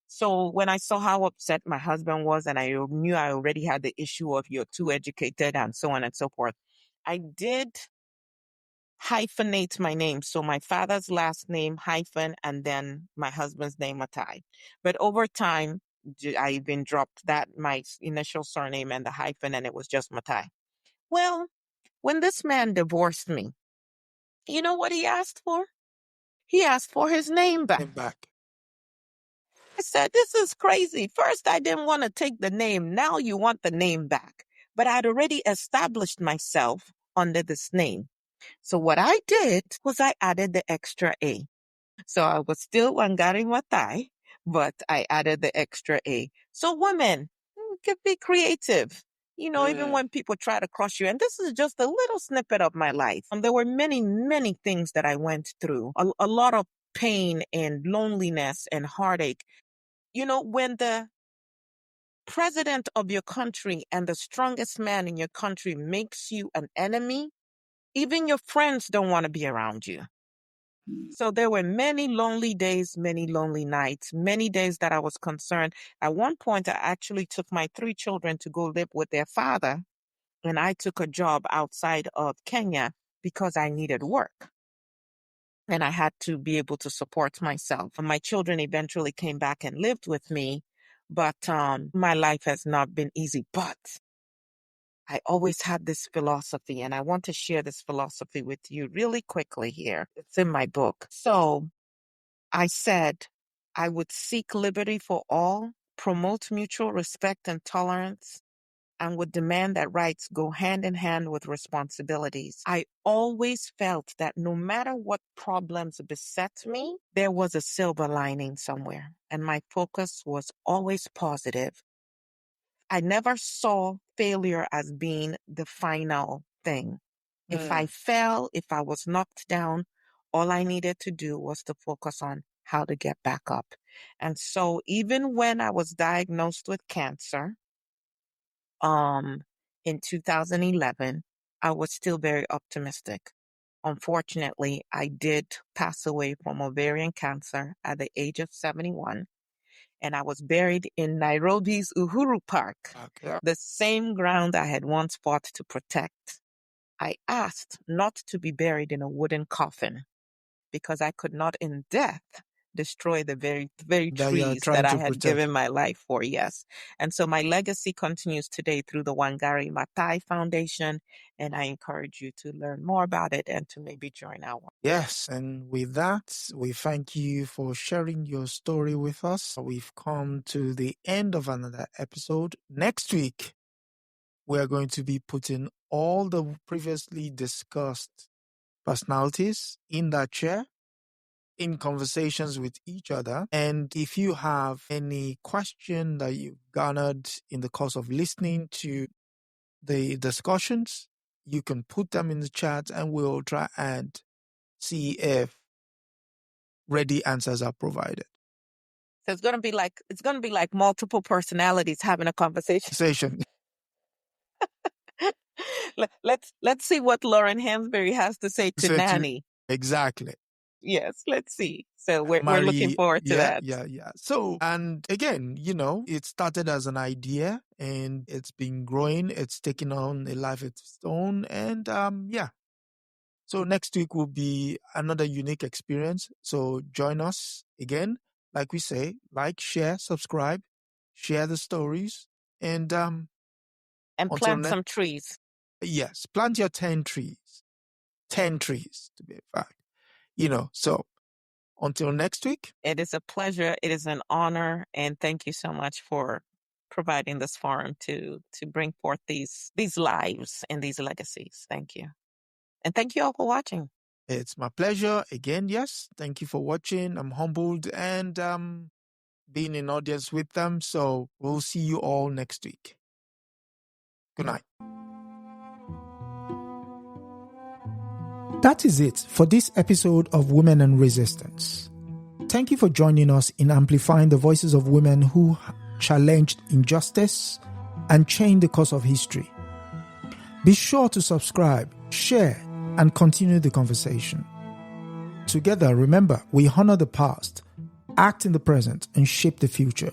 So when I saw how upset my husband was, and I knew I already had the issue of you're too educated and so on and so forth, I did hyphenate my name. So my father's last name hyphen and then my husband's name Maathai. But over time, I even dropped that, my initial surname and the hyphen, and it was just Maathai. Well, when this man divorced me, you know what he asked for? He asked for his name back. I said, this is crazy. First, I didn't want to take the name. Now you want the name back. But I'd already established myself under this name. So what I did was I added the extra A. So I was still Wangari Maathai, but I added the extra A. So women, can be creative. You know, even when people try to cross you, and this is just a little snippet of my life. There were many, many things that I went through, a lot of pain and loneliness and heartache. You know, when the president of your country and the strongest man in your country makes you an enemy, even your friends don't want to be around you. So there were many lonely days, many lonely nights, many days that I was concerned. At one point, I actually took my 3 children to go live with their father, and I took a job outside of Kenya because I needed work. And I had to be able to support myself. And my children eventually came back and lived with me. But my life has not been easy. But I always had this philosophy, and I want to share this philosophy with you really quickly here. It's in my book. So I said I would seek liberty for all, promote mutual respect and tolerance, and would demand that rights go hand in hand with responsibilities. I always felt that no matter what problems beset me, there was a silver lining somewhere, and my focus was always positive. I never saw failure as being the final thing. If I fell, if I was knocked down, all I needed to do was to focus on how to get back up. And so even when I was diagnosed with cancer, in 2011, I was still very optimistic. Unfortunately, I did pass away from ovarian cancer at the age of 71, and I was buried in Nairobi's Uhuru Park, the same ground I had once fought to protect. I asked not to be buried in a wooden coffin because I could not in death destroy the very that you're trees trying that I to had protect. given my life for, yes. And so my legacy continues today through the Wangari Maathai Foundation, and I encourage you to learn more about it and to maybe join our. Yes, and with that, we thank you for sharing your story with us. We've come to the end of another episode. Next week, we are going to be putting all the previously discussed personalities in that chair in conversations with each other. And if you have any question that you've garnered in the course of listening to the discussions, you can put them in the chat and we'll try and see if ready answers are provided. So it's gonna be like multiple personalities having a conversation. Let's see what Lauren Hansberry has to say to Nanny. Exactly. Yes, let's see. So we're looking forward to that. Yeah. So, and again, it started as an idea and it's been growing. It's taken on a life of its own. And yeah. So next week will be another unique experience. So join us again. Like we say, like, share, subscribe, share the stories, and plant some trees. Yes, plant your 10 trees. 10 trees, to be exact. So until next week. It is a pleasure. It is an honor. And thank you so much for providing this forum to bring forth these lives and these legacies. Thank you. And thank you all for watching. It's my pleasure. Again, yes. Thank you for watching. I'm humbled and being in audience with them. So we'll see you all next week. Good night. That is it for this episode of Women and Resistance. Thank you for joining us in amplifying the voices of women who challenged injustice and changed the course of history. Be sure to subscribe, share, and continue the conversation. Together, remember, we honor the past, act in the present, and shape the future.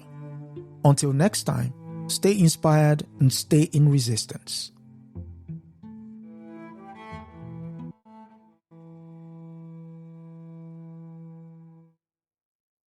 Until next time, stay inspired and stay in resistance.